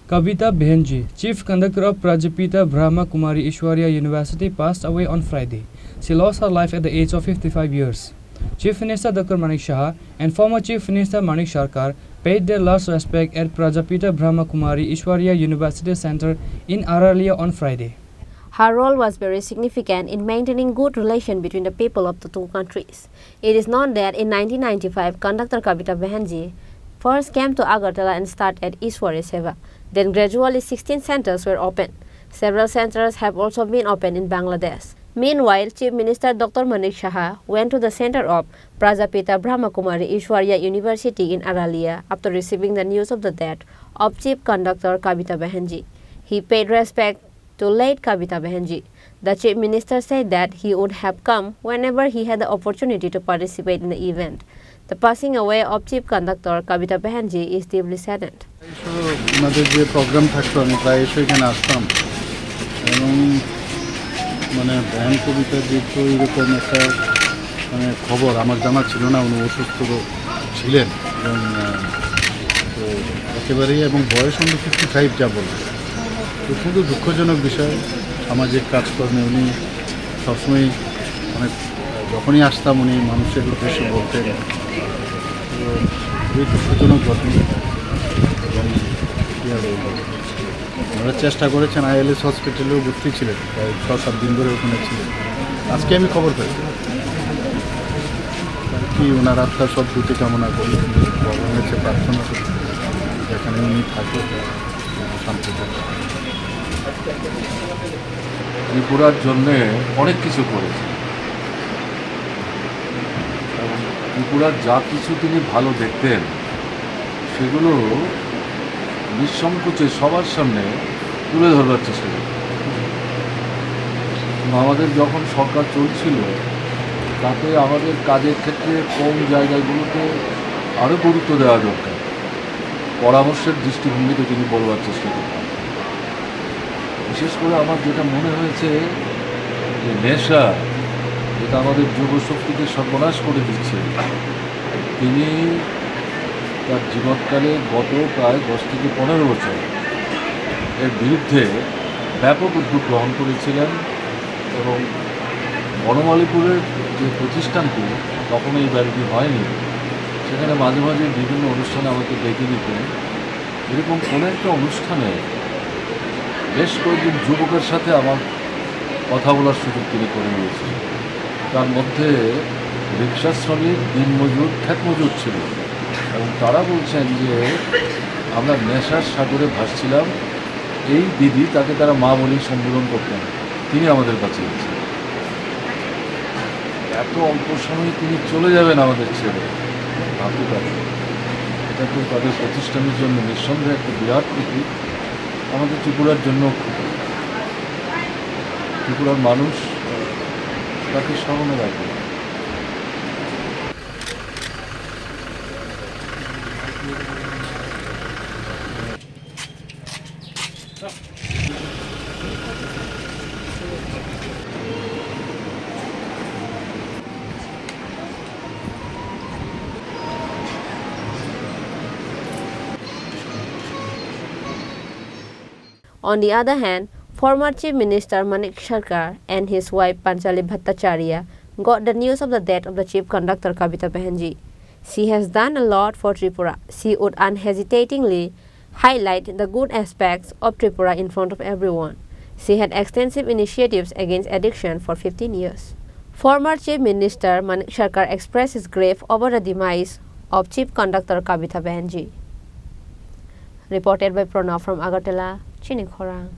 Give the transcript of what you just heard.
Kavita Behenji, Chief Conductor of Prajapita Brahma Kumari Ishwariya University, passed away on Friday. She lost her life at the age of 55 years. Chief Minister Dr. Manik Shah and former Chief Minister Manik Sarkar paid their last respect at Prajapita Brahma Kumari Ishwariya University Center in Aralia on Friday. Her role was very significant in maintaining good relations between the people of the two countries. It is known that in 1995, Conductor Kavita Behenji first came to Agartala and started at Ishwariya. Then gradually 16 centers were opened. Several centers have also been opened in Bangladesh. Meanwhile, Chief Minister Dr. Manik Shah went to the center of Prajapita Brahma Kumari Ishwariya University in Aralia after receiving the news of the death of Chief Conductor Kavita Behenji. He paid respect to late Kavita Behenji. The Chief Minister said that he would have come whenever he had the opportunity to participate in the event. The passing away of Chief Conductor Kavita Behenji is deeply saddened. আমাদের যে programme থাকতো আমি প্রায় এখানে আসতাম এবং ban কবিতার যে তো এরকম একটা খবর আমার জানা ছিল না, উনি অসুস্থ ছিলেন এবং তো একেবারেই এবং বয়স উনি 55 যা বলবেন। তো কিন্তু দুঃখজনক বিষয়, সামাজিক কাজকর্মে উনি সবসময় যখনই আসতাম উনি মানুষের উদ্দেশ্যে বলতেন। তো খুবই দুঃখজনক ঘটনা এবং ওনারা চেষ্টা করেছেন, ILS হসপিটালেও ভর্তি ছিলেন, প্রায় 6-7 দিন ধরে ওখানে ছিলেন। আজকে আমি খবর পাইছি কি ওনার আত্মার সদ্গতি কামনা করি, ভগবানের কাছে প্রার্থনা করি যেখানে উনি থাকে শান্তি থাকে। ত্রিপুরার জন্যে অনেক কিছু করেছে এবং ত্রিপুরার যা কিছু তিনি ভালো দেখতেন সেগুলো নিঃসংকোচে সবার সামনে তুলে ধরবার চেষ্টা করতেন। আমাদের যখন সরকার চলছিল তাতে আমাদের কাজের ক্ষেত্রে কম জায়গাগুলোতে আরও গুরুত্ব দেওয়া দরকার, পরামর্শের দৃষ্টিভঙ্গিতে তিনি বলবার চেষ্টা করতেন। বিশেষ করে আমার যেটা মনে হয়েছে যে নেশা যেটা আমাদের যুবশক্তিকে সর্বনাশ করে দিচ্ছে, তিনি তার জীবনকালে গত প্রায় 10 থেকে 15 বছর এর বিরুদ্ধে ব্যাপক উদ্যোগ গ্রহণ করেছিলেন এবং বনমালীপুরের যে প্রতিষ্ঠানটি তখন এই বাড়িটি হয়নি, সেখানে মাঝে মাঝে বিভিন্ন অনুষ্ঠানে আমাকে ডেকে দিতেন। এরকম কোনো একটা অনুষ্ঠানে বেশ কয়েকজন যুবকের সাথে আমার কথা বলার সুযোগ তিনি করে নিয়েছিলেন। তার মধ্যে রিক্সা শ্রমিক, দিনমজুর, ক্ষেতমজুর ছিল এবং তারা বলছেন যে আমরা নেশার সাগরে ভাসছিলাম। এই দিদি, তাকে তারা মা বলেই সম্বোধন করতেন, তিনি আমাদের কাছে এসেছেন। এত অল্প সময়ে তিনি চলে যাবেন আমাদের ছেড়ে, ভাবতে পারেন। এটা তো তাদের প্রতিষ্ঠানের জন্য নিঃসন্দেহে একটা বিরাট ক্ষতি, আমাদের ত্রিপুরার জন্য ক্ষতি। ত্রিপুরার মানুষ তাকে স্মরণে রাখবে। On the other hand, former Chief Minister Manik Sarkar and his wife Panchali Bhattacharya got the news of the death of the Chief Conductor Kavita Behenji. She has done a lot for Tripura. She would unhesitatingly highlight the good aspects of Tripura in front of everyone. She had extensive initiatives against addiction for 15 years. Former Chief Minister Manik Sarkar expressed his grief over the demise of Chief Conductor Kavita Behenji. Reported by Pranav from Agartala, Chini, Khorang.